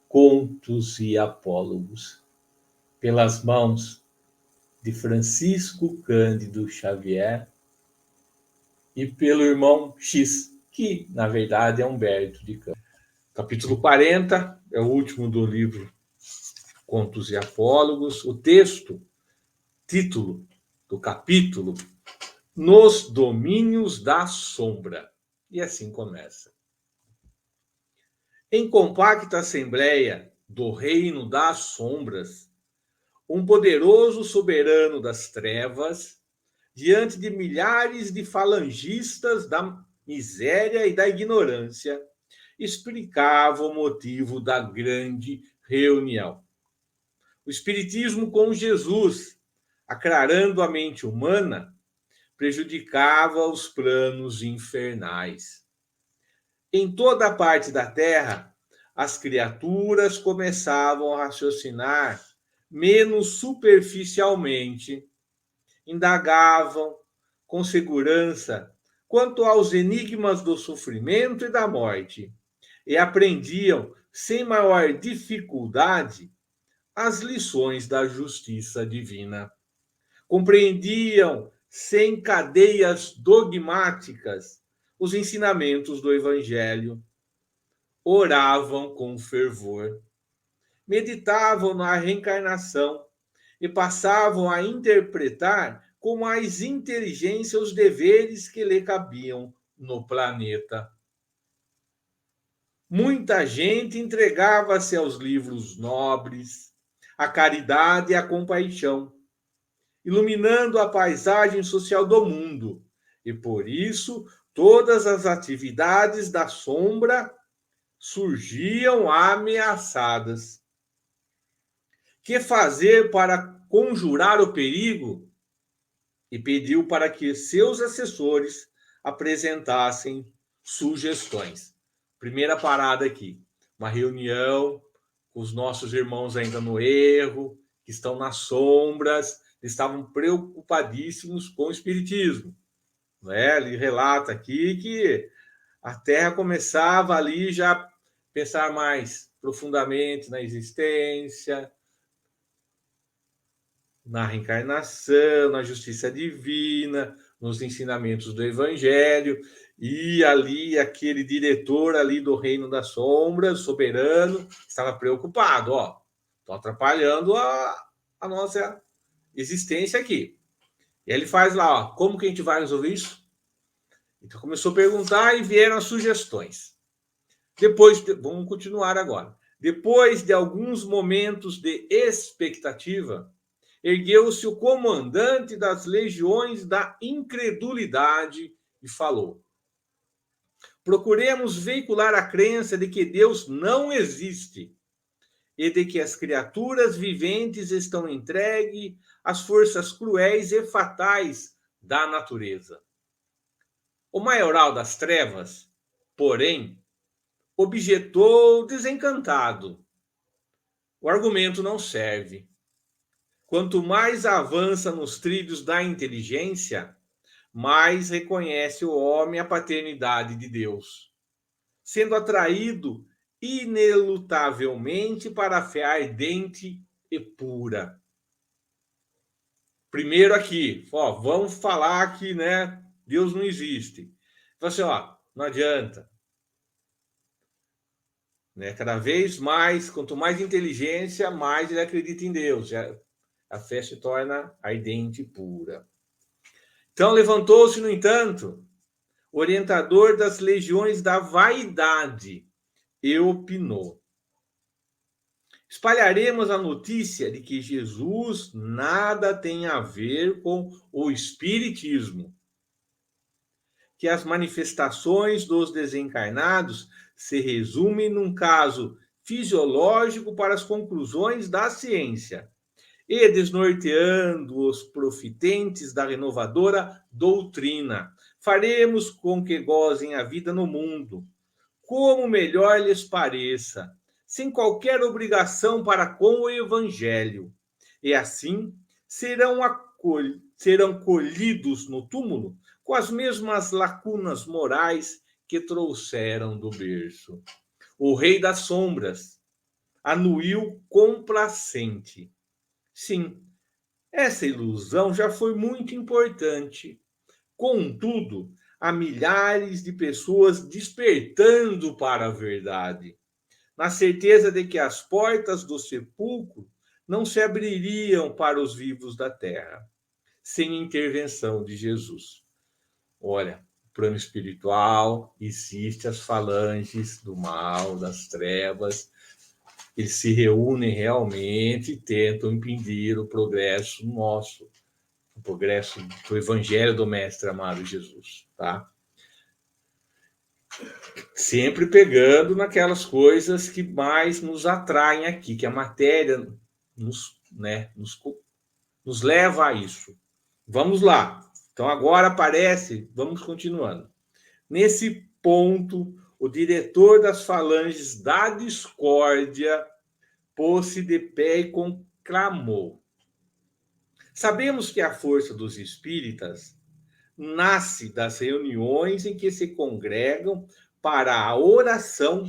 Contos e Apólogos, pelas mãos de Francisco Cândido Xavier e pelo irmão X, que na verdade é Humberto de Campos. Capítulo 40 é o último do livro Contos e Apólogos. O texto, título do capítulo, Nos Domínios da Sombra. E assim começa. Em compacta assembleia do reino das sombras, um poderoso soberano das trevas, diante de milhares de falangistas da miséria e da ignorância, explicava o motivo da grande reunião. O Espiritismo com Jesus, aclarando a mente humana, prejudicava os planos infernais. Em toda a parte da Terra, as criaturas começavam a raciocinar menos superficialmente, indagavam com segurança quanto aos enigmas do sofrimento e da morte, e aprendiam sem maior dificuldade as lições da justiça divina. Compreendiam sem cadeias dogmáticas os ensinamentos do Evangelho, oravam com fervor, meditavam na reencarnação e passavam a interpretar com mais inteligência os deveres que lhe cabiam no planeta. Muita gente entregava-se aos livros nobres, à caridade e à compaixão, iluminando a paisagem social do mundo, e por isso todas as atividades da sombra surgiam ameaçadas. Que fazer para conjurar o perigo? E pediu para que seus assessores apresentassem sugestões. Primeira parada aqui, uma reunião com os nossos irmãos ainda no erro, que estão nas sombras, estavam preocupadíssimos com o espiritismo. Não é? Ele relata aqui que a Terra começava ali já a pensar mais profundamente na existência, na reencarnação, na justiça divina, nos ensinamentos do Evangelho, e ali aquele diretor ali do Reino das Sombras, soberano, estava preocupado, estão atrapalhando a nossa existência aqui. E ele faz lá, como que a gente vai resolver isso? Então começou a perguntar e vieram as sugestões. Vamos continuar agora. Depois de alguns momentos de expectativa, ergueu-se o comandante das legiões da incredulidade e falou: procuremos veicular a crença de que Deus não existe e de que as criaturas viventes estão entregues às forças cruéis e fatais da natureza. O maioral das trevas, porém, objetou desencantado: o argumento não serve. Quanto mais avança nos trilhos da inteligência, mais reconhece o homem a paternidade de Deus, sendo atraído inelutavelmente para a fé ardente e pura. Primeiro aqui, vamos falar que, né, Deus não existe. Então, assim, não adianta. Né? Cada vez mais, quanto mais inteligência, mais ele acredita em Deus. A fé se torna ardente e pura. Então levantou-se, no entanto, o orientador das legiões da vaidade e opinou: espalharemos a notícia de que Jesus nada tem a ver com o espiritismo, que as manifestações dos desencarnados se resumem num caso fisiológico para as conclusões da ciência, e desnorteando os profitentes da renovadora doutrina, faremos com que gozem a vida no mundo, como melhor lhes pareça, sem qualquer obrigação para com o Evangelho. E assim serão colhidos no túmulo com as mesmas lacunas morais que trouxeram do berço. O rei das sombras, anuiu complacente. Sim, essa ilusão já foi muito importante. Contudo, há milhares de pessoas despertando para a verdade, na certeza de que as portas do sepulcro não se abririam para os vivos da terra, sem intervenção de Jesus. Olha, no plano espiritual, existem as falanges do mal, das trevas, eles se reúnem realmente e tentam impedir o progresso nosso, o progresso do evangelho do mestre amado Jesus, tá? Sempre pegando naquelas coisas que mais nos atraem aqui, que a matéria nos leva a isso. Vamos lá. Então agora aparece, vamos continuando. Nesse ponto, o diretor das falanges da discórdia pôs-se de pé e conclamou: sabemos que a força dos espíritas nasce das reuniões em que se congregam para a oração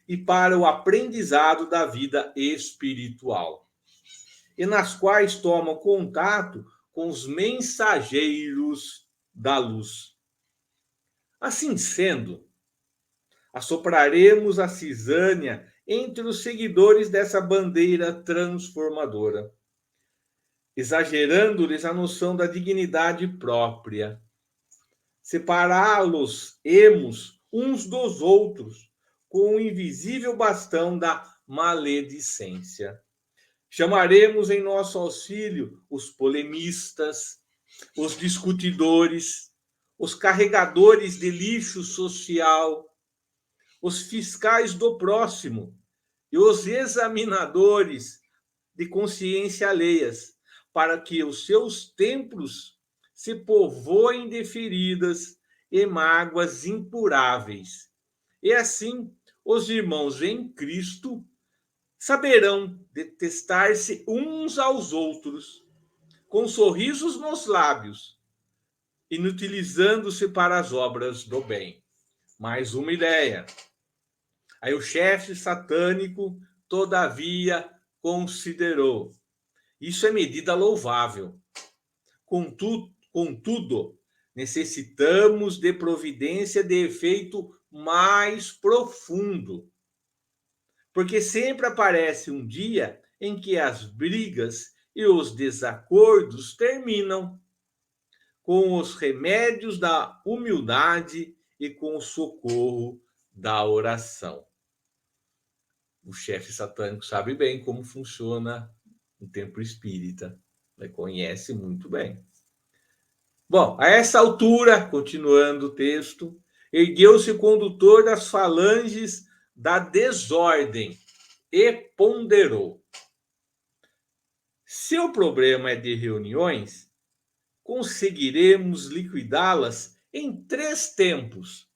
e para o aprendizado da vida espiritual, e nas quais tomam contato com os mensageiros da luz. Assim sendo, assopraremos a cisânia entre os seguidores dessa bandeira transformadora, exagerando-lhes a noção da dignidade própria. Separá-los-emos uns dos outros com o invisível bastão da maledicência. Chamaremos em nosso auxílio os polemistas, os discutidores, os carregadores de lixo social, os fiscais do próximo e os examinadores de consciência alheias, para que os seus templos se povoem de feridas e mágoas impuráveis. E assim, os irmãos em Cristo saberão detestar-se uns aos outros, com sorrisos nos lábios, inutilizando-se para as obras do bem. Mais uma ideia. Aí o chefe satânico, todavia, considerou: isso é medida louvável. Contudo, necessitamos de providência de efeito mais profundo, porque sempre aparece um dia em que as brigas e os desacordos terminam com os remédios da humildade e com o socorro da oração. O chefe satânico sabe bem como funciona o templo espírita, né? Conhece muito bem. Bom, a essa altura, continuando o texto, ergueu-se o condutor das falanges da desordem e ponderou: se o problema é de reuniões, conseguiremos liquidá-las em 3 tempos.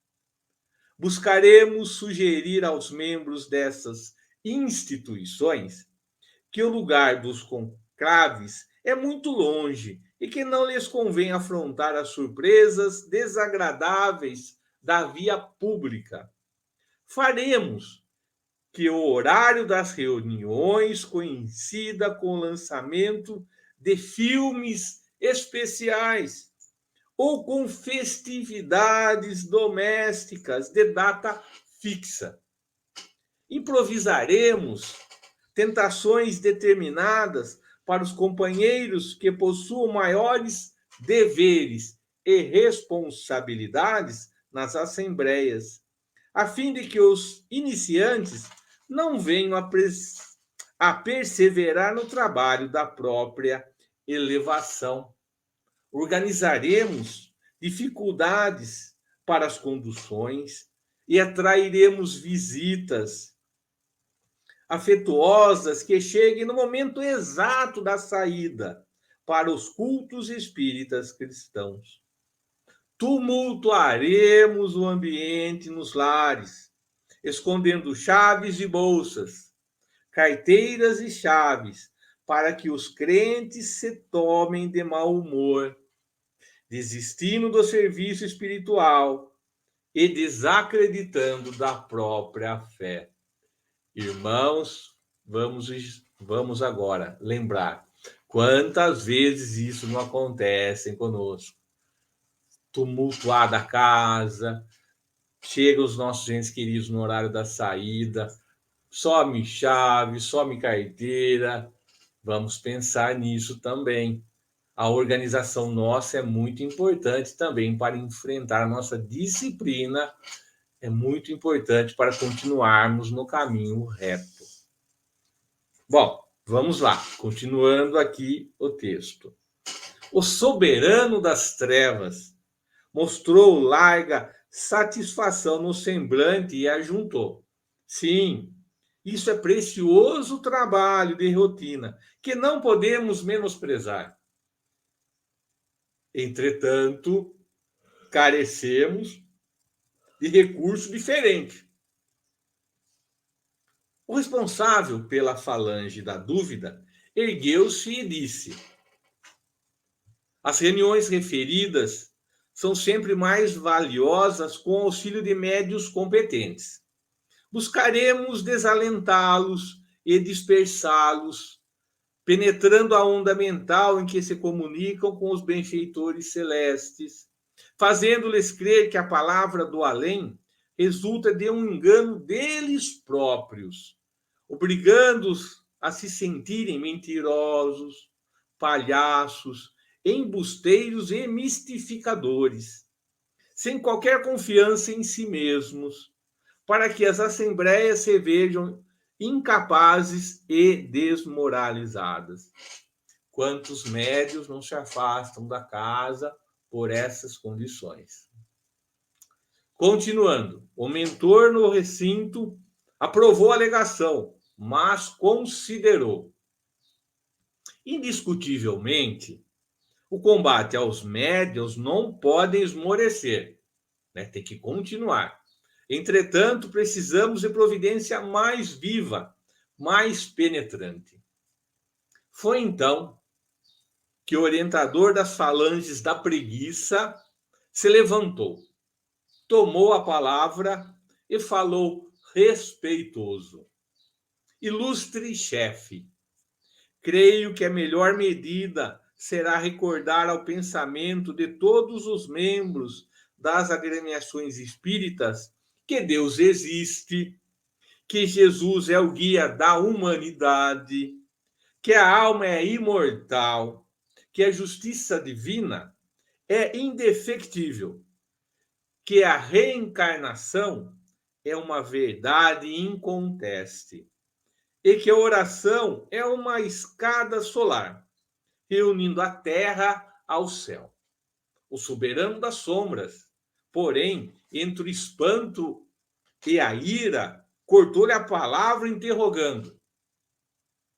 Buscaremos sugerir aos membros dessas instituições que o lugar dos conclaves é muito longe e que não lhes convém afrontar as surpresas desagradáveis da via pública. Faremos que o horário das reuniões coincida com o lançamento de filmes especiais ou com festividades domésticas de data fixa. Improvisaremos tentações determinadas para os companheiros que possuam maiores deveres e responsabilidades nas assembleias, a fim de que os iniciantes não venham a perseverar no trabalho da própria elevação. Organizaremos dificuldades para as conduções e atrairemos visitas afetuosas que cheguem no momento exato da saída para os cultos espíritas cristãos. Tumultuaremos o ambiente nos lares, escondendo chaves e bolsas, carteiras e chaves, para que os crentes se tomem de mau humor, desistindo do serviço espiritual e desacreditando da própria fé. Irmãos, vamos agora lembrar quantas vezes isso não acontece conosco. Tumultuada a casa, chegam os nossos entes queridos no horário da saída, some chave, some carteira. Vamos pensar nisso também. A organização nossa é muito importante também para enfrentar a nossa disciplina, é muito importante para continuarmos no caminho reto. Bom, vamos lá, continuando aqui o texto. O soberano das trevas mostrou larga satisfação no semblante e ajuntou: sim, isso é precioso trabalho de rotina que não podemos menosprezar. Entretanto, carecemos de recurso diferente. O responsável pela falange da dúvida ergueu-se e disse: as reuniões referidas são sempre mais valiosas com o auxílio de médios competentes. Buscaremos desalentá-los e dispersá-los, penetrando a onda mental em que se comunicam com os benfeitores celestes, fazendo-lhes crer que a palavra do além resulta de um engano deles próprios, obrigando-os a se sentirem mentirosos, palhaços, embusteiros e mistificadores, sem qualquer confiança em si mesmos, para que as assembleias se vejam incapazes e desmoralizadas. Quantos médios não se afastam da casa por essas condições? Continuando, o mentor no recinto aprovou a alegação, mas considerou: indiscutivelmente, o combate aos médios não pode esmorecer, né? Tem que continuar. Entretanto, precisamos de providência mais viva, mais penetrante. Foi então que o orientador das falanges da preguiça se levantou, tomou a palavra e falou respeitoso: ilustre chefe, creio que a melhor medida será recordar ao pensamento de todos os membros das agremiações espíritas que Deus existe, que Jesus é o guia da humanidade, que a alma é imortal, que a justiça divina é indefectível, que a reencarnação é uma verdade inconteste e que a oração é uma escada solar, reunindo a terra ao céu. O soberano das sombras, porém, entre o espanto e a ira, cortou-lhe a palavra, interrogando: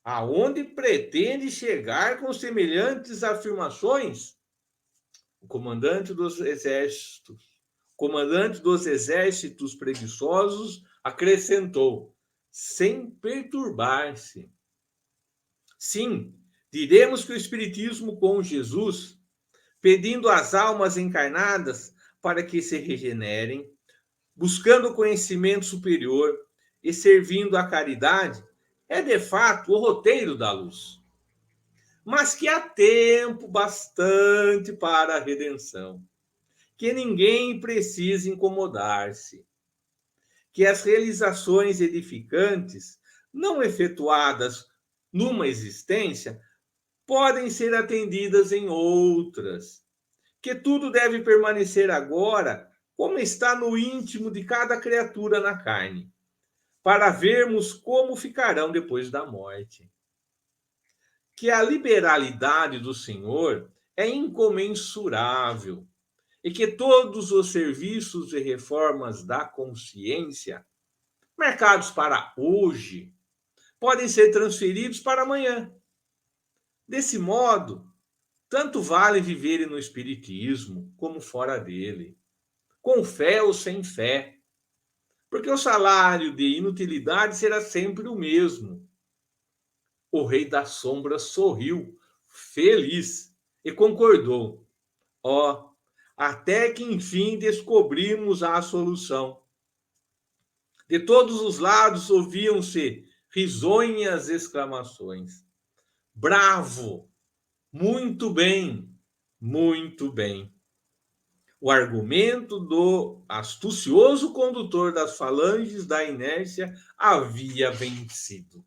aonde pretende chegar com semelhantes afirmações? O comandante dos exércitos preguiçosos, acrescentou, sem perturbar-se: sim, diremos que o Espiritismo com Jesus, pedindo às almas encarnadas para que se regenerem, buscando o conhecimento superior e servindo à caridade, é de fato o roteiro da luz. Mas que há tempo bastante para a redenção, que ninguém precisa incomodar-se, que as realizações edificantes, não efetuadas numa existência, podem ser atendidas em outras, que tudo deve permanecer agora como está no íntimo de cada criatura na carne, para vermos como ficarão depois da morte. Que a liberalidade do Senhor é incomensurável e que todos os serviços e reformas da consciência, marcados para hoje, podem ser transferidos para amanhã. Desse modo, tanto vale viver no espiritismo como fora dele, com fé ou sem fé, porque o salário de inutilidade será sempre o mesmo. O rei das sombras sorriu, feliz, e concordou: ó, até que enfim descobrimos a solução. De todos os lados ouviam-se risonhas exclamações. Bravo! Muito bem! Muito bem! O argumento do astucioso condutor das falanges da inércia havia vencido.